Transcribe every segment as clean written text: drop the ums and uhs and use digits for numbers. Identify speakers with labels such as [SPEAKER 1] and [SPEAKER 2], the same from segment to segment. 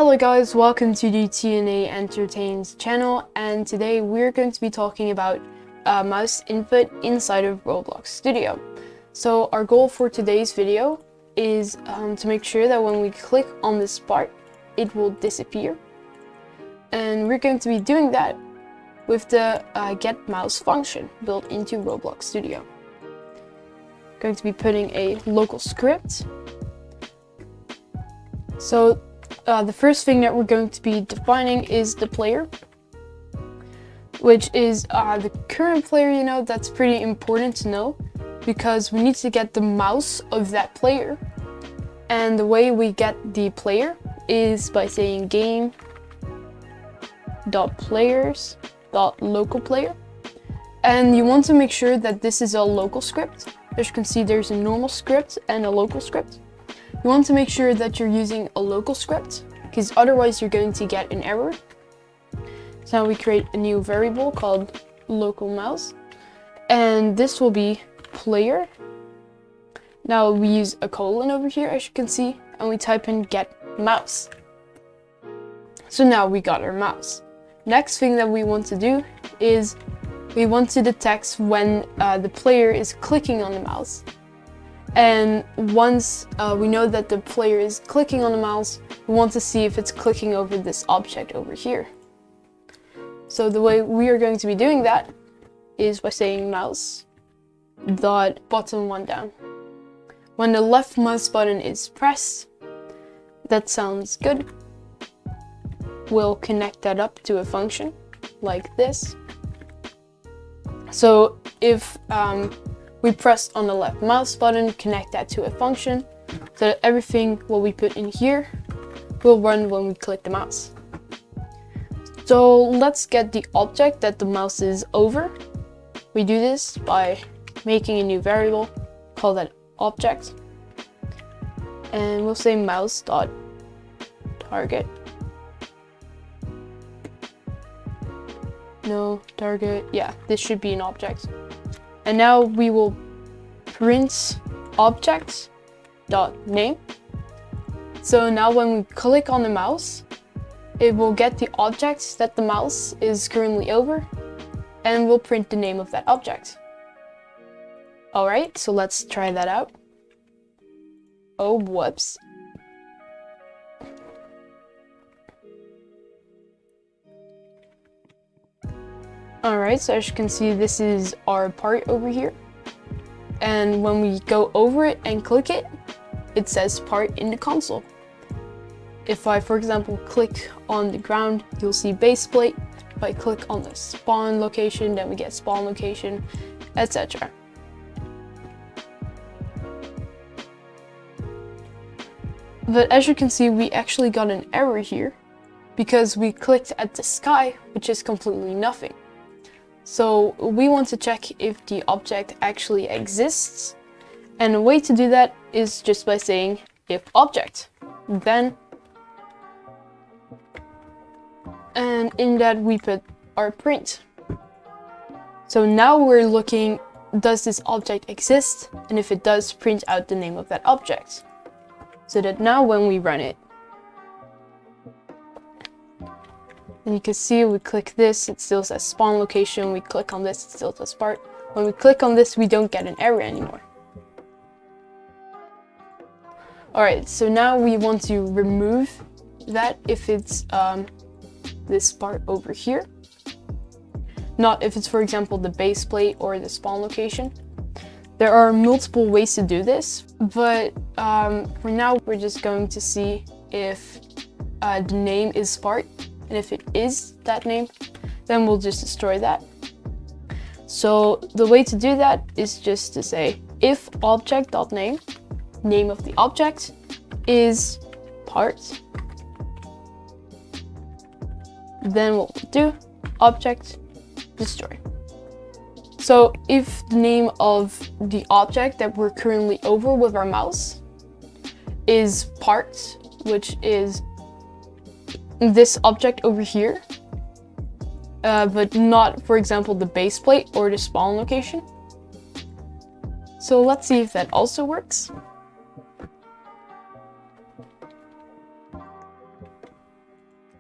[SPEAKER 1] Hello guys, welcome to the T&A-Entertains channel, and today we're going to be talking about mouse input inside of Roblox Studio. So our goal for today's video is to make sure that when we click on this part, it will disappear. And we're going to be doing that with the GetMouse function built into Roblox Studio. Going to be putting a local script. So the first thing that we're going to be defining is the player, which is the current player. That's pretty important to know because we need to get the mouse of that player. And the way we get the player is by saying game.players.local player. And you want to make sure that this is a local script. As you can see, there's a normal script and a local script. You want to make sure that you're using a local script, because otherwise you're going to get an error. So now we create a new variable called local mouse, and this will be player. Now we use a colon over here, as you can see, and we type in get mouse. So now we got our mouse. Next thing that we want to do is we want to detect when the player is clicking on the mouse. And once we know that the player is clicking on the mouse, we want to see if it's clicking over this object over here. So the way we are going to be doing that is by saying mouse dot bottom one down. When the left mouse button is pressed, that sounds good. We'll connect that up to a function like this. So if we press on the left mouse button, connect that to a function, so that everything what we put in here will run when we click the mouse. So let's get the object that the mouse is over. We do this by making a new variable, call that object, and we'll say mouse.target. No, target, yeah, this should be an object. And now we will print object.name. So now when we click on the mouse, it will get the object that the mouse is currently over, and we'll print the name of that object. Alright, so let's try that out. Oh, whoops. Alright, so as you can see, this is our part over here. And when we go over it and click it, it says part in the console. If I, for example, click on the ground, you'll see base plate. If I click on the spawn location, then we get spawn location, etc. But as you can see, we actually got an error here because we clicked at the sky, which is completely nothing. So we want to check if the object actually exists, and the way to do that is just by saying if object, then, and in that we put our print. So now we're looking, does this object exist? And if it does, print out the name of that object. So that now when we run it, and you can see we click this, it still says spawn location. We click on this, it still says part. When we click on this, we don't get an error anymore. Alright, so now we want to remove that if it's this part over here. Not if it's, for example, the base plate or the spawn location. There are multiple ways to do this, but for now we're just going to see if the name is part. And if it is that name, then we'll just destroy that. So the way to do that is just to say if object.name, name of the object, is part, then what we'll do, object destroy. So if the name of the object that we're currently over with our mouse is part, which is this object over here, but not, for example, the base plate or the spawn location. So let's see if that also works.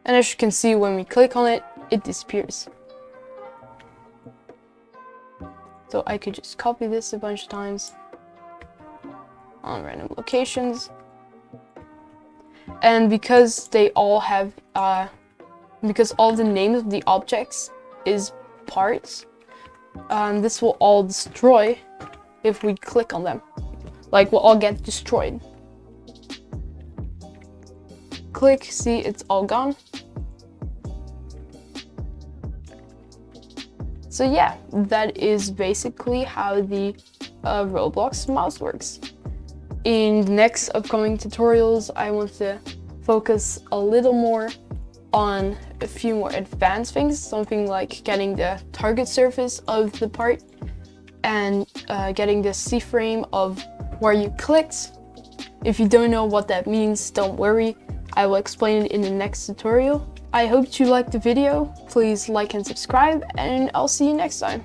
[SPEAKER 1] And as you can see, when we click on it, it disappears. So I could just copy this a bunch of times on random locations. And because they all have, because all the names of the objects is parts, this will all destroy if we click on them. Like, we'll all get destroyed. Click, see, it's all gone. So yeah, that is basically how the Roblox mouse works. In the next upcoming tutorials, I want to focus a little more on a few more advanced things, something like getting the target surface of the part and getting the C-frame of where you clicked. If you don't know what that means, don't worry, I will explain it in the next tutorial. I hope you liked the video. Please like and subscribe, and I'll see you next time.